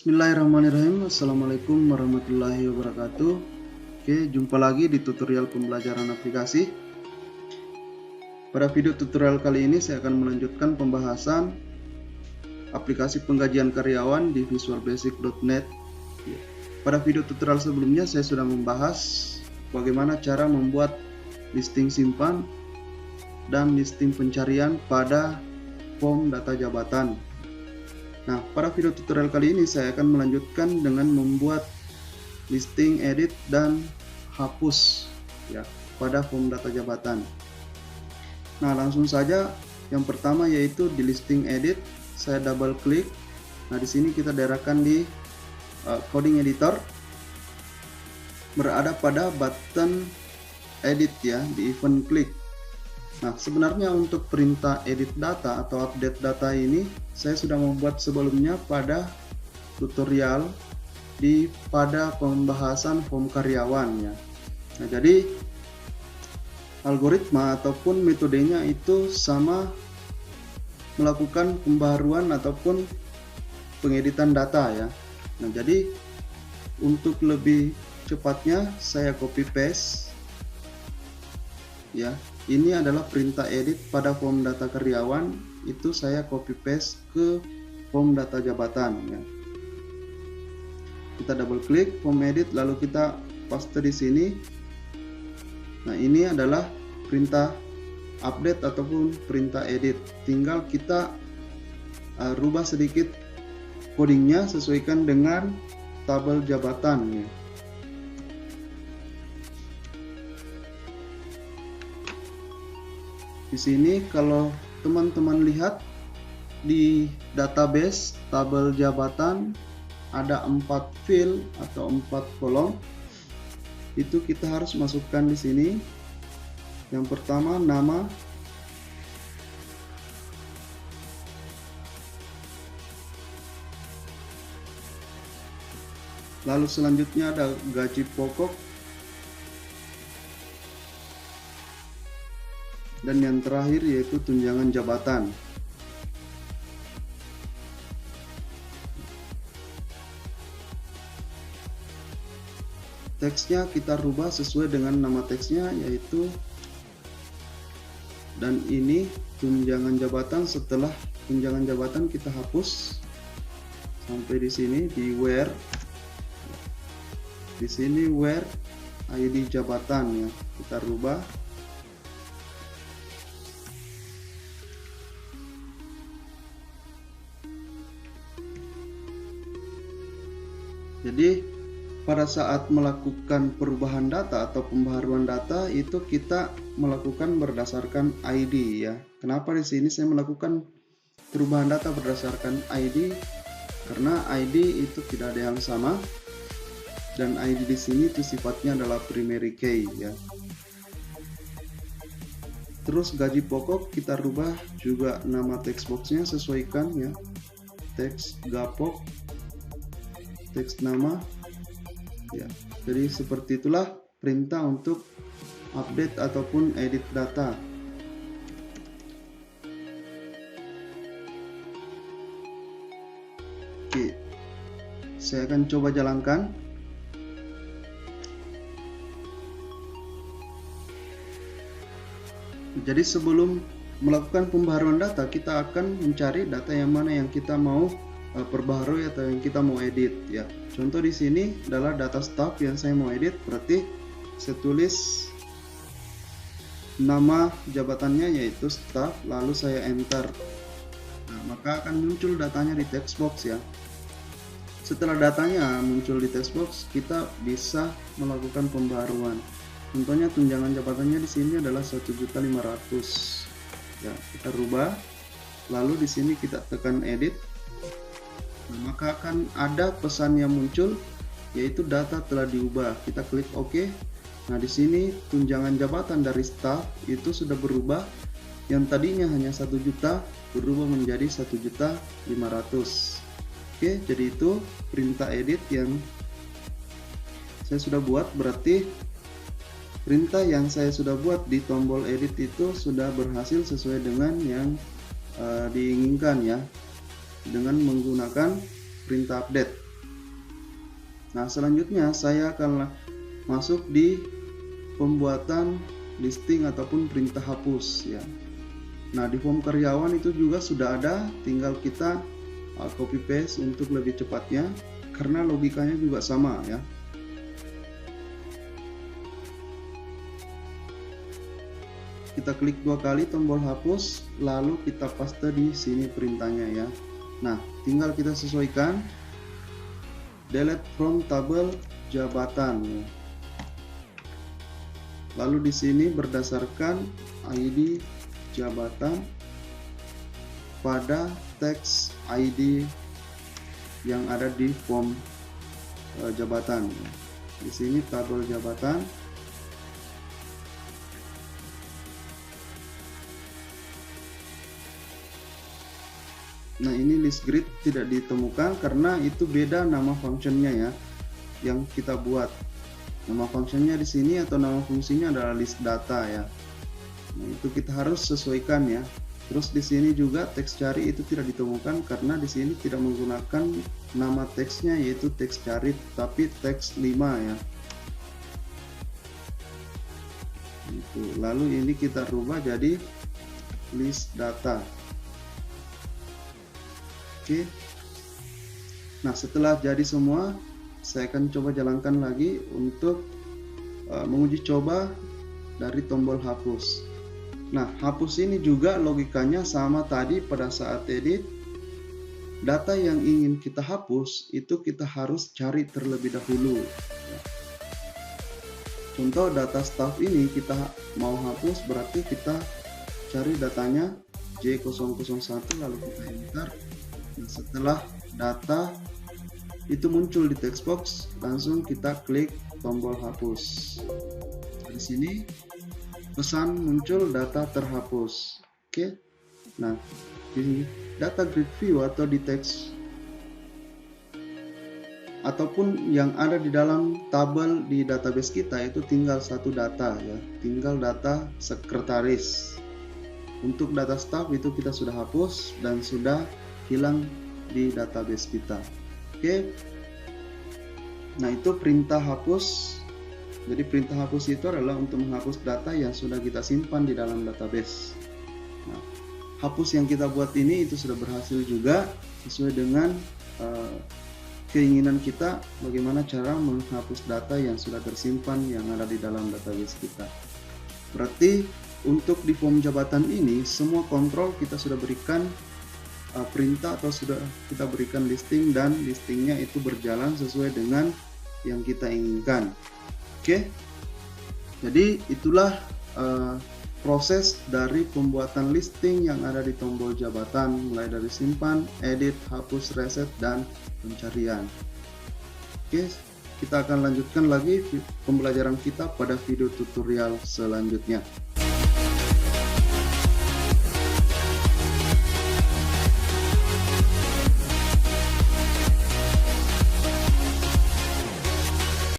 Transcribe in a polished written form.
Bismillahirrahmanirrahim. Assalamualaikum warahmatullahi wabarakatuh. Oke, jumpa lagi di tutorial pembelajaran aplikasi. Pada video tutorial kali ini saya akan melanjutkan pembahasan aplikasi penggajian karyawan di visualbasic.net. Pada video tutorial sebelumnya saya sudah membahas bagaimana cara membuat listing simpan dan listing pencarian pada form data jabatan. Nah, pada video tutorial kali ini saya akan melanjutkan dengan membuat listing, edit, dan hapus ya pada form data jabatan. Nah, langsung saja yang pertama yaitu di listing edit, saya double klik. Nah, di sini kita daerahkan di coding editor, berada pada button edit ya, di event click. Nah, sebenarnya untuk perintah edit data atau update data ini saya sudah membuat sebelumnya pada tutorial pada pembahasan form karyawan ya. Nah, jadi algoritma ataupun metodenya itu sama, melakukan pembaharuan ataupun pengeditan data ya. Nah, jadi untuk lebih cepatnya saya copy paste ya. Ini adalah perintah edit pada form data karyawan, itu saya copy paste ke form data jabatan ya. Kita double klik form edit lalu kita paste di sini. Nah, ini adalah perintah update ataupun perintah edit. Tinggal kita rubah sedikit codingnya sesuaikan dengan tabel jabatan ya. Di sini kalau teman-teman lihat di database tabel jabatan ada 4 field atau 4 kolom. Itu kita harus masukkan di sini. Yang pertama nama, lalu selanjutnya ada gaji pokok, dan yang terakhir yaitu tunjangan jabatan. Teksnya kita rubah sesuai dengan nama teksnya, yaitu, dan ini tunjangan jabatan. Setelah tunjangan jabatan kita hapus sampai di sini di where. Di sini where ID jabatan ya, kita rubah. Jadi pada saat melakukan perubahan data atau pembaharuan data itu kita melakukan berdasarkan ID ya. Kenapa di sini saya melakukan perubahan data berdasarkan ID? Karena ID itu tidak ada yang sama, dan ID di sini itu sifatnya adalah primary key ya. Terus gaji pokok kita rubah juga nama text boxnya, sesuaikan ya. Teks gapok, teks nama ya. Jadi seperti itulah perintah untuk update ataupun edit data. Oke, saya akan coba jalankan. Jadi sebelum melakukan pembaharuan data, kita akan mencari data yang mana yang kita mau perbaharui atau yang kita mau edit ya. Contoh di sini adalah data staff yang saya mau edit, berarti saya tulis nama jabatannya yaitu staff, lalu saya enter. Nah, maka akan muncul datanya di text box ya. Setelah datanya muncul di text box, kita bisa melakukan pembaharuan. Contohnya tunjangan jabatannya di sini adalah 1.500.000 ya. Kita rubah, lalu di sini kita tekan edit. Nah, maka akan ada pesan yang muncul yaitu data telah diubah. Kita klik OK. Nah, di sini tunjangan jabatan dari staff itu sudah berubah. Yang tadinya hanya 1 juta berubah menjadi 1.500.000. Oke, jadi itu perintah edit yang saya sudah buat. Berarti perintah yang saya sudah buat di tombol edit itu sudah berhasil sesuai dengan yang diinginkan ya, dengan menggunakan perintah update. Nah, selanjutnya saya akan masuk di pembuatan listing ataupun perintah hapus ya. Nah, di form karyawan itu juga sudah ada, tinggal kita copy paste untuk lebih cepatnya karena logikanya juga sama ya. Kita klik 2 kali tombol hapus, lalu kita paste di sini perintahnya ya. Nah, tinggal kita sesuaikan delete from tabel jabatan ya. Lalu di sini berdasarkan ID jabatan pada teks ID yang ada di form jabatan. Di sini tabel jabatan. Nah, ini list grid tidak ditemukan karena itu beda nama functionnya ya, yang kita buat. Nama functionnya di sini atau nama fungsinya adalah list data ya. Nah, itu kita harus sesuaikan ya. Terus di sini juga teks cari itu tidak ditemukan karena di sini tidak menggunakan nama teksnya yaitu teks cari, tapi teks 5 ya. Itu. Lalu ini kita rubah jadi list data. Oke. Nah, setelah jadi semua, saya akan coba jalankan lagi untuk menguji coba dari tombol hapus. Nah, hapus ini juga logikanya sama tadi pada saat edit. Data yang ingin kita hapus itu kita harus cari terlebih dahulu. Contoh data staff ini kita mau hapus, berarti kita cari datanya J001 lalu kita enter. Nah, setelah data itu muncul di text box, langsung kita klik tombol hapus. Di sini pesan muncul data terhapus. Oke. Nah, di data grid view atau di teks ataupun yang ada di dalam tabel di database kita itu tinggal satu data ya, tinggal data sekretaris. Untuk data staff itu kita sudah hapus dan sudah hilang di database kita. Oke. Nah, itu perintah hapus. Jadi perintah hapus itu adalah untuk menghapus data yang sudah kita simpan di dalam database. Nah, hapus yang kita buat ini itu sudah berhasil juga sesuai dengan keinginan kita bagaimana cara menghapus data yang sudah tersimpan yang ada di dalam database kita. Berarti untuk di form jabatan ini semua kontrol kita sudah berikan perintah atau sudah kita berikan listing dan listingnya itu berjalan sesuai dengan yang kita inginkan. Oke, jadi itulah proses dari pembuatan listing yang ada di tombol jabatan, mulai dari simpan, edit, hapus, reset, dan pencarian. Oke, kita akan lanjutkan lagi pembelajaran kita pada video tutorial selanjutnya.